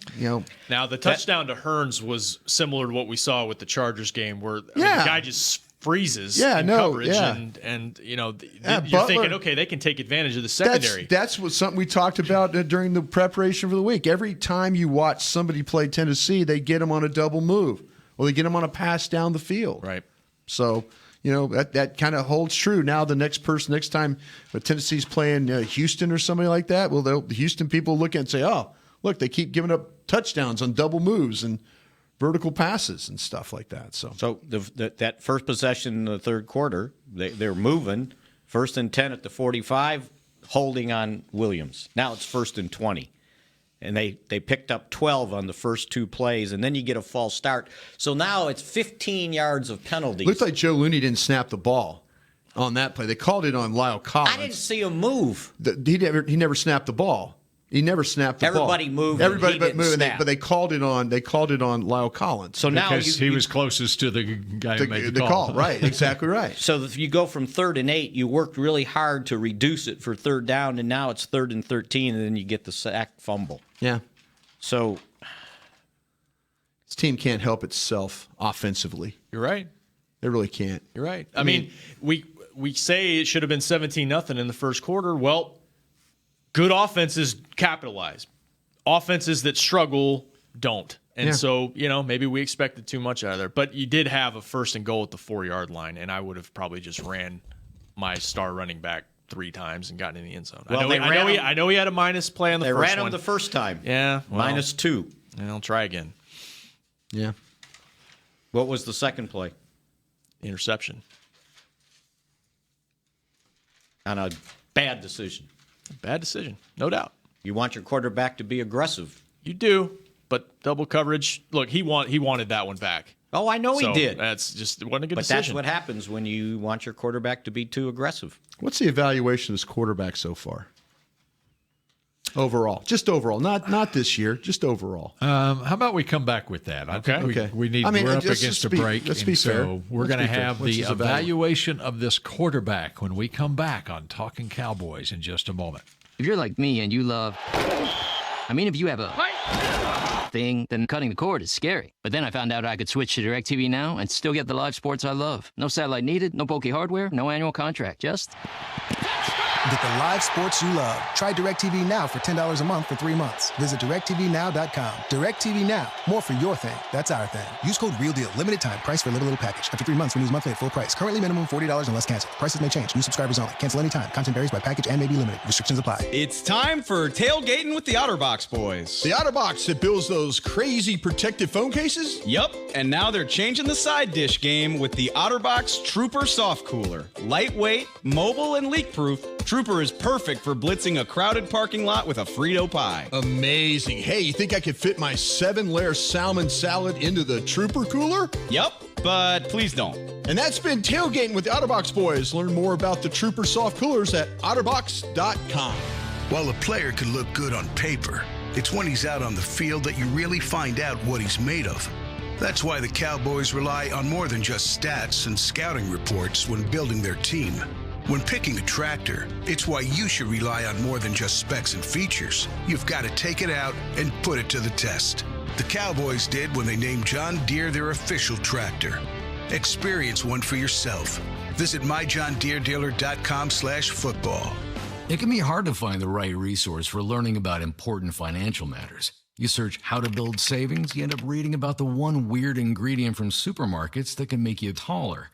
Now the touchdown to Hearns was similar to what we saw with the Chargers game, where the guy just freezes in coverage, and you're Butler, thinking, okay, they can take advantage of the secondary. That's what something we talked about during the preparation for the week. Every time you watch somebody play Tennessee, they get them on a double move or they get them on a pass down the field. Right. So. That kind of holds true. Now next time Tennessee's playing Houston or somebody like that, well, the Houston people look at and say, oh, look, they keep giving up touchdowns on double moves and vertical passes and stuff like that. So that first possession in the third quarter, they're moving, 1st and 10 at the 45, holding on Williams. Now it's 1st and 20. And they picked up 12 on the first 2 plays, and then you get a false start. So now it's 15 yards of penalties. Looked like Joe Looney didn't snap the ball on that play. They called it on Lyle Collins. I didn't see him move. He never snapped the ball. He never snapped the Everybody ball. moved. Everybody but moved. But they called it on Lyle Collins. So now because he was closest to the guy who made the call. Right, exactly right. So if you go from 3rd and 8, you worked really hard to reduce it for 3rd down, and now it's 3rd and 13, and then you get the sack fumble. Yeah. So this team can't help itself offensively. You're right. They really can't. You're right. I mean, we say it should have been 17-0 in the first quarter. Well, good offenses capitalize. Offenses that struggle don't. And so, maybe we expected too much out of there. But you did have a 1st and goal at the 4-yard line, and I would have probably just ran my star running back 3 times and gotten in the end zone. Well, I know he had a minus play on the first one. They ran him the first time. Yeah. Well, -2. And I'll try again. Yeah. What was the second play? Interception. On a bad decision. Bad decision, no doubt. You want your quarterback to be aggressive. You do, but double coverage. Look, he wanted that one back. Oh, I know he did. That's just wasn't a good but decision. That's what happens when you want your quarterback to be too aggressive. What's the evaluation of this quarterback so far? Overall, just overall, not this year, just overall. How about we come back with that? I think we need. We're up against a break, let's be fair. So we're going to have the evaluation of this quarterback when we come back on Talkin Cowboys in just a moment. If you're like me and you love, if you have a thing, then cutting the cord is scary. But then I found out I could switch to DirecTV Now and still get the live sports I love. No satellite needed, no bulky hardware, no annual contract, just Get the live sports you love. Try DirecTV Now for $10 a month for 3 months. Visit DirecTVNow.com. DirecTV Now. More for your thing. That's our thing. Use code REALDEAL. Limited time. Price for little package. After 3 months, renews monthly at full price. Currently minimum $40 unless canceled. Prices may change. New subscribers only. Cancel anytime. Content varies by package and may be limited. Restrictions apply. It's time for tailgating with the OtterBox boys. The OtterBox that builds those crazy protective phone cases? Yup, and now they're changing the side dish game with the OtterBox Trooper Soft Cooler. Lightweight, mobile, and leak-proof, Trooper is perfect for blitzing a crowded parking lot with a Frito pie. Amazing. Hey, you think I could fit my 7-layer salmon salad into the Trooper cooler? Yup, but please don't. And that's been Tailgating with the OtterBox boys. Learn more about the Trooper Soft Coolers at otterbox.com. While a player can look good on paper, it's when he's out on the field that you really find out what he's made of. That's why the Cowboys rely on more than just stats and scouting reports when building their team. When picking a tractor, it's why you should rely on more than just specs and features. You've got to take it out and put it to the test. The Cowboys did when they named John Deere their official tractor. Experience one for yourself. Visit myjohndeeredealer.com/football. It can be hard to find the right resource for learning about important financial matters. You search how to build savings, you end up reading about the one weird ingredient from supermarkets that can make you taller.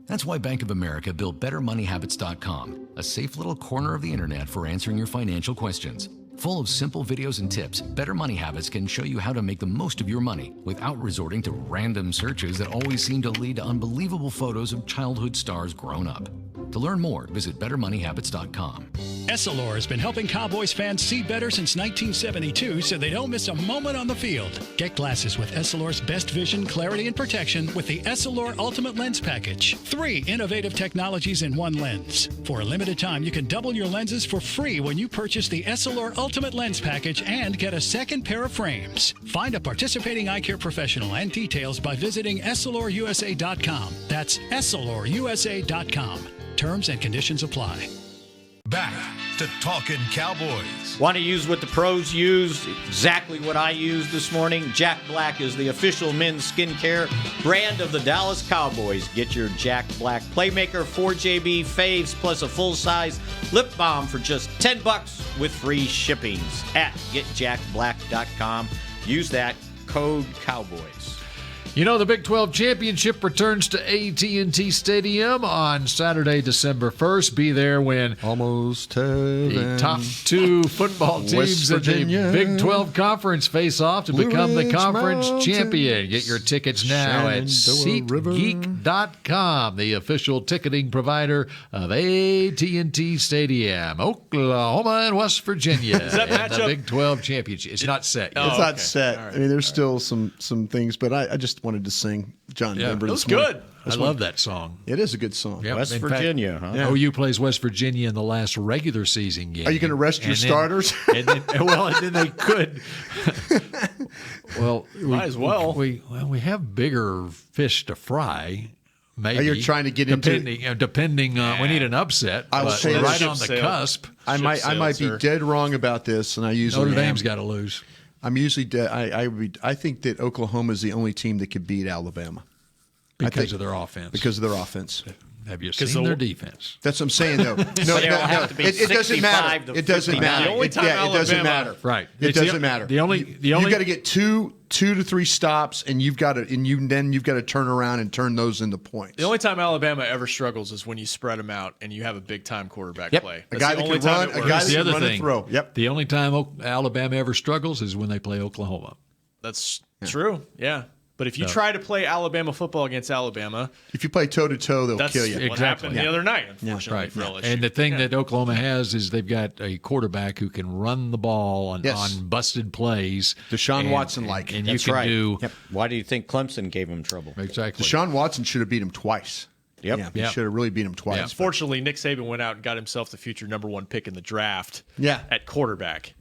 That's why Bank of America built BetterMoneyHabits.com, a safe little corner of the internet for answering your financial questions. Full of simple videos and tips, Better Money Habits can show you how to make the most of your money without resorting to random searches that always seem to lead to unbelievable photos of childhood stars grown up. To learn more, visit BetterMoneyHabits.com. Essilor has been helping Cowboys fans see better since 1972 so they don't miss a moment on the field. Get glasses with Essilor's best vision, clarity, and protection with the Essilor Ultimate Lens Package. 3 innovative technologies in one lens. For a limited time, you can double your lenses for free when you purchase the Essilor Ultimate Lens Package and get a second pair of frames. Find a participating eye care professional and details by visiting EssilorUSA.com. That's EssilorUSA.com. Terms and conditions apply. Back to Talkin' Cowboys. Want to use what the pros use? Exactly what I used this morning. Jack Black is the official men's skincare brand of the Dallas Cowboys. Get your Jack Black Playmaker 4JB faves plus a full-size lip balm for just $10 with free shippings at getjackblack.com. Use that code Cowboys. You know, the Big 12 Championship returns to AT&T Stadium on Saturday, December 1st. Be there when almost heaven. The top 2 football teams in the Big 12 Conference face off to become the conference champion. Get your tickets now at SeatGeek.com, the official ticketing provider of AT&T Stadium. Oklahoma and West Virginia. Is that matchup? The Big 12 Championship. It's not set yet. It's not set. Right. I mean, there's still some things, but I just wanted to sing John Denver. It was good. I love that song. It is a good song. Yep. West Virginia, huh? Yeah. OU plays West Virginia in the last regular season game. Are you going to rest your starters? And then they could. Well, might as well. We have bigger fish to fry. Maybe. You're trying to get depending on we need an upset. I will say right on the cusp. I might be dead wrong about this, and I usually Notre Dame's got to lose. I'm usually dead. I think that Oklahoma is the only team that could beat Alabama because of their offense. Because of their offense. Have you seen their defense? That's what I'm saying, though. No, it doesn't matter. It doesn't matter. The only time it doesn't matter. Right. It doesn't matter. You got to get two to three stops, and you've got to turn around and turn those into points. The only time Alabama ever struggles is when you spread them out and you have a big time quarterback play. A guy that can run, a guy that can run and throw. Yep. The only time Alabama ever struggles is when they play Oklahoma. That's true. Yeah. But if you try to play Alabama football against Alabama, if you play toe to toe, they'll kill you. What happened the other night, unfortunately for LSU. And the thing that Oklahoma has is they've got a quarterback who can run the ball on busted plays. Deshaun Watson-like. And That's you can right. do. Yep. Why do you think Clemson gave him trouble? Exactly. Deshaun Watson should have beat him twice. Yep. Yeah, he should have really beat him twice. Yeah. Fortunately, Nick Saban went out and got himself the future #1 pick in the draft. At quarterback.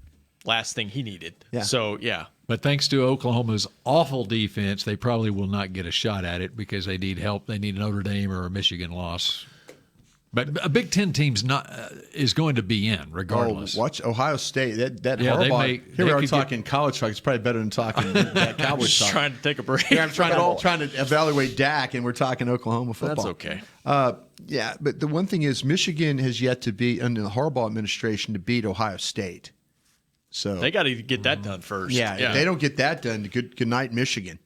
Last thing he needed. Yeah. So, yeah. But thanks to Oklahoma's awful defense, they probably will not get a shot at it because they need help. They need a Notre Dame or a Michigan loss. But a Big Ten team's is going to be in regardless. Watch Ohio State. That Harbaugh. Here we are talking college talk. It's probably better than talking that Cowboys talk. Trying to take a break. Yeah, I'm trying to evaluate Dak, and we're talking Oklahoma football. That's okay. Yeah, but the one thing is Michigan has yet to be, under the Harbaugh administration, to beat Ohio State. So they got to get that done first. Yeah, if they don't get that done, good night, Michigan.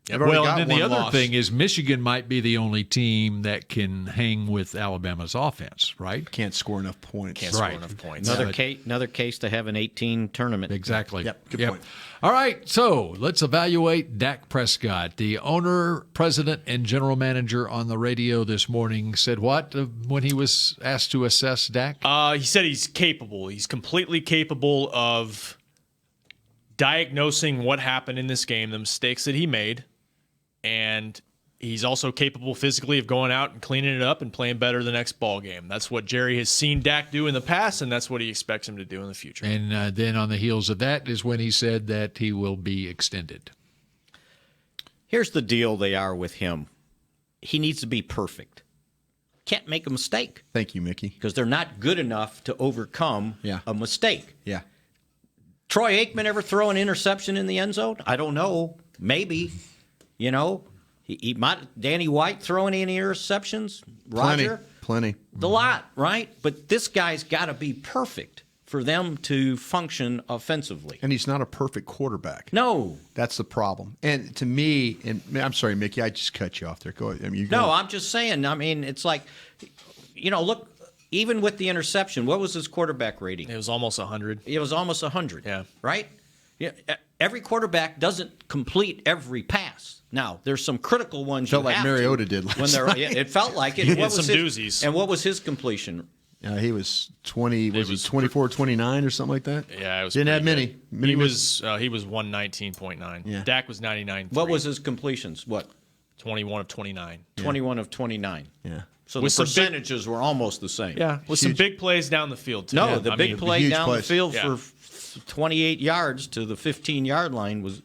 Yeah, well, and then the other thing is Michigan might be the only team that can hang with Alabama's offense, right? Can't score enough points. Can't score enough points. Another case to have an 18 tournament. Exactly. Yep, good point. All right, so let's evaluate Dak Prescott. The owner, president, and general manager on the radio this morning said what when he was asked to assess Dak? He said he's capable. He's completely capable of diagnosing what happened in this game, the mistakes that he made, and he's also capable physically of going out and cleaning it up and playing better the next ball game. That's what Jerry has seen Dak do in the past, and that's what he expects him to do in the future. And then on the heels of that is when he said that he will be extended. Here's the deal they are with him. He needs to be perfect. Can't make a mistake. Thank you, Mickey. Because they're not good enough to overcome a mistake. Yeah. Troy Aikman ever throw an interception in the end zone? I don't know. Maybe. You know, he might. Danny White throwing any interceptions? Roger? Plenty. The lot, right? But this guy's got to be perfect for them to function offensively. And he's not a perfect quarterback. No. That's the problem. And to me, and I'm sorry, Mickey, I just cut you off there. Go ahead. I mean, I'm just saying. I mean, it's like, look, even with the interception, what was his quarterback rating? It was almost 100. It was almost 100. Yeah. Right? Yeah. Every quarterback doesn't complete every pass. Now, there's some critical ones felt you like have Mariota to, did last when they're, night. It felt like it. He What had was some his, doozies. And what was his completion? He was 20. Was he 24, 29 or something like that? Yeah, it was. Didn't have many. Good. He was 119.9. Yeah. Dak was 99. What was his completions? What? 21 of 29. 21 of 29. Yeah. So With the some big- percentages were almost the same. Yeah, with some big plays down the field, too. No, Yeah, the I big mean, play huge down plays. the field Yeah. for 28 yards to the 15-yard line was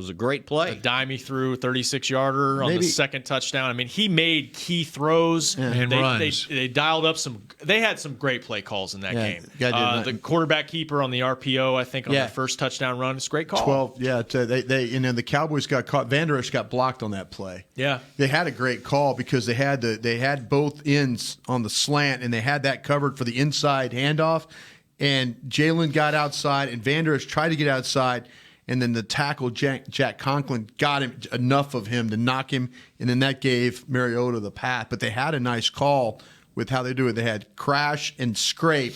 a great play. A dime he threw, 36-yarder on Maybe- the second touchdown. I mean, he made key throws. And runs. They dialed up some. They had some great play calls in that Yeah, game. guy did The quarterback keeper on the RPO, I think, on Yeah. the first touchdown run. It's a great call. 12. Yeah. The Cowboys got caught. Van Der Esch got blocked on that play. Yeah. They had a great call because they had both ends on the slant, and they had that covered for the inside handoff. And Jalen got outside, and Van Der Esch tried to get outside, and then the tackle, Jack Conklin, got him enough of him to knock him, and then that gave Mariota the path. But they had a nice call with how they do it. They had crash and scrape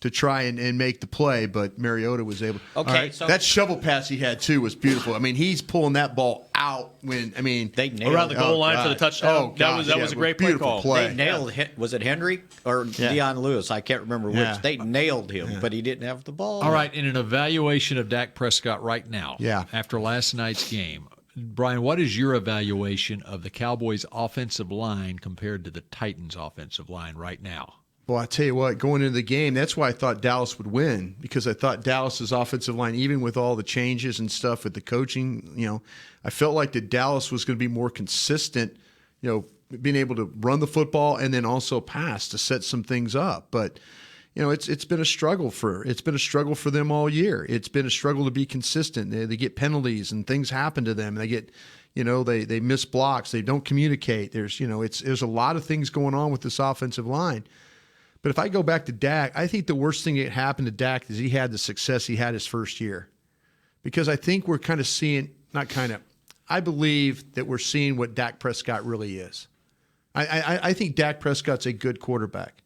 to try and make the play, but Mariota was able. Okay, All right, so- that shovel pass he had too was beautiful. I mean, he's pulling that ball out when They nailed Around the goal line God. for the touchdown. Oh, gosh, that was a great play beautiful call. play. They nailed was it Henry or Deion Lewis? I can't remember which. Yeah. They nailed him, but he didn't have the ball. All right, in an evaluation of Dak Prescott right now, Yeah. after last night's game, Brian, what is your evaluation of the Cowboys' offensive line compared to the Titans' offensive line right now? Well, I tell you what, going into the game, that's why I thought Dallas would win, because I thought Dallas's offensive line, even with all the changes and stuff with the coaching, I felt like that Dallas was going to be more consistent, being able to run the football and then also pass to set some things up. But it's been a struggle for them all year. It's been a struggle to be consistent. They get penalties and things happen to them. They get they miss blocks. They don't communicate. There's a lot of things going on with this offensive line. But if I go back to Dak, I think the worst thing that happened to Dak is he had the success he had his first year. Because I think we're kind of seeing, I believe that we're seeing what Dak Prescott really is. I think Dak Prescott's a good quarterback.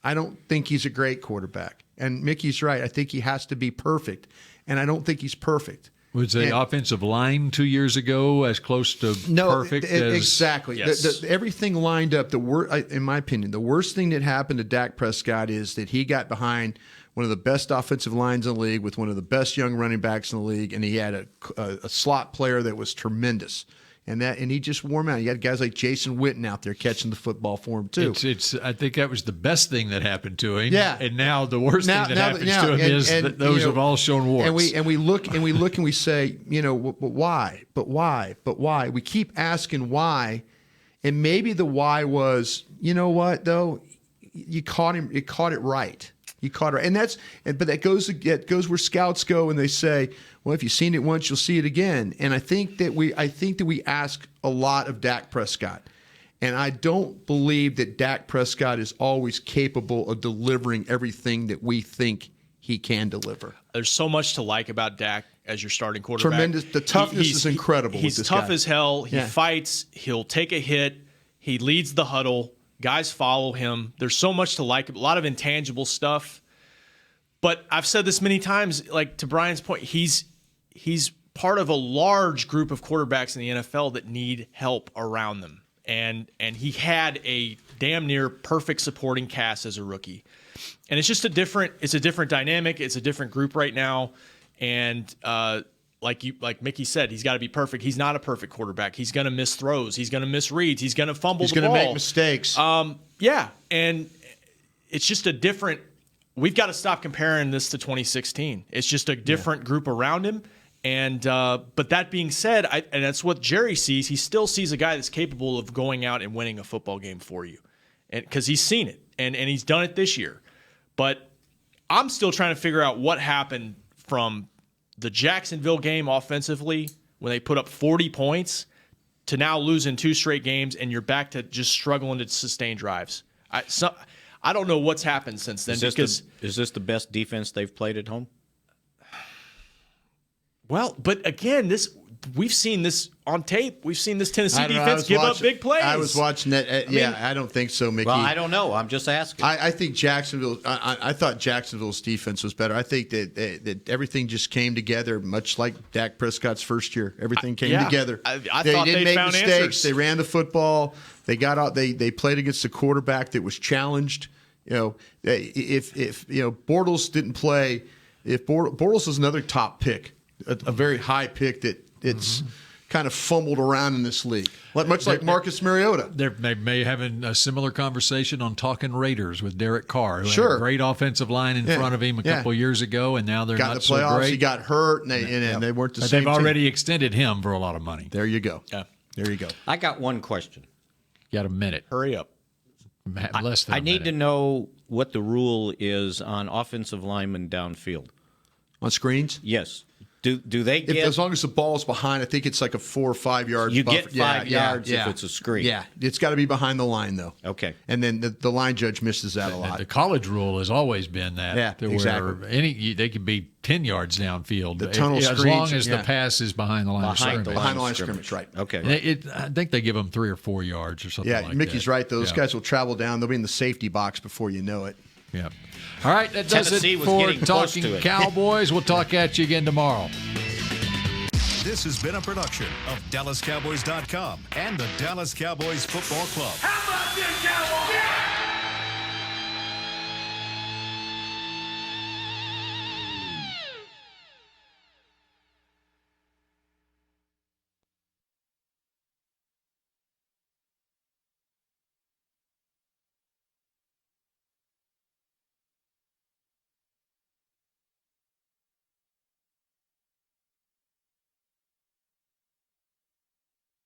I don't think he's a great quarterback. And Mickey's right. I think he has to be perfect. And I don't think he's perfect. Was the offensive line 2 years ago as close to perfect as exactly. Yes. Everything lined up. In my opinion, the worst thing that happened to Dak Prescott is that he got behind one of the best offensive lines in the league with one of the best young running backs in the league, and he had a slot player that was tremendous. And he just wore him out. You had guys like Jason Witten out there catching the football for him too. I think that was the best thing that happened to him. Yeah. And now the worst thing that happens to him is that those have all shown warts. And we look and we say, but why? But why? But why? We keep asking why, and maybe the why was, you know what though, you caught him. You caught it right. You caught it, but that goes where scouts go, and they say, well, if you've seen it once, you'll see it again. And I think that we ask a lot of Dak Prescott, And I don't believe that Dak Prescott is always capable of delivering everything that we think he can deliver. There's so much to like about Dak as your starting quarterback. Tremendous. The toughness is incredible. He's with this tough guy. as hell. He fights. He'll take a hit. He leads the huddle. Guys follow him. There's so much to like. A lot of intangible stuff. But I've said this many times, like to Brian's point, he's part of a large group of quarterbacks in the NFL that need help around them. And he had a damn near perfect supporting cast as a rookie. And it's just a different dynamic. It's a different group right now. And like Mickey said, he's got to be perfect. He's not a perfect quarterback. He's going to miss throws. He's going to miss reads. He's going to fumble the ball. He's going to make mistakes. Yeah. And it's just a different – we've got to stop comparing this to 2016. It's just a different group around him. And but that being said, and that's what Jerry sees. He still sees a guy that's capable of going out and winning a football game for you, and because he's seen it and he's done it this year. But I'm still trying to figure out what happened from the Jacksonville game offensively when they put up 40 points to now losing 2 straight games, and you're back to just struggling to sustain drives. I don't know what's happened since then. Is this the best defense they've played at home? Well, but again, we've seen this on tape. We've seen this Tennessee defense give up big plays. I was watching that. I don't think so, Mickey. Well, I don't know. I'm just asking. I think Jacksonville. I thought Jacksonville's defense was better. I think that everything just came together, much like Dak Prescott's first year. Everything came together. I thought didn't make found mistakes. answers. They ran the football. They got out. They played against a quarterback that was challenged. If Bortles didn't play, if Bortles is another top pick. A very high pick that it's kind of fumbled around in this league, much like Marcus Mariota. They may have a similar conversation on Talking Raiders with Derek Carr, who had a great offensive line in front of him a couple years ago, and now they're got not the playoffs. so great. He got hurt, and they weren't the but same they've already team. extended him for a lot of money. There you go. Yeah. There you go. I got one question. Got a minute. Hurry up. Less than I a need minute. to know what the rule is on offensive linemen downfield. On screens? Yes. Do they get as long as the ball's behind? I think it's like a 4 or 5 yards. You buffer. get 5 yards if it's a screen. Yeah, it's got to be behind the line though. Okay, and then the line judge misses that a lot. The college rule has always been that. Yeah, exactly. Where they could be 10 yards downfield. The tunnel as long as the pass is behind the line of scrimmage. Behind the line of scrimmage, right? Okay. I think they give them 3 or 4 yards or something. Yeah, Mickey's right. Those guys will travel down. They'll be in the safety box before you know it. Yeah. All right, that does Tennessee it was for getting close Talking to it. Cowboys. We'll talk at you again tomorrow. This has been a production of DallasCowboys.com and the Dallas Cowboys Football Club. How about this, Cowboys? Yeah!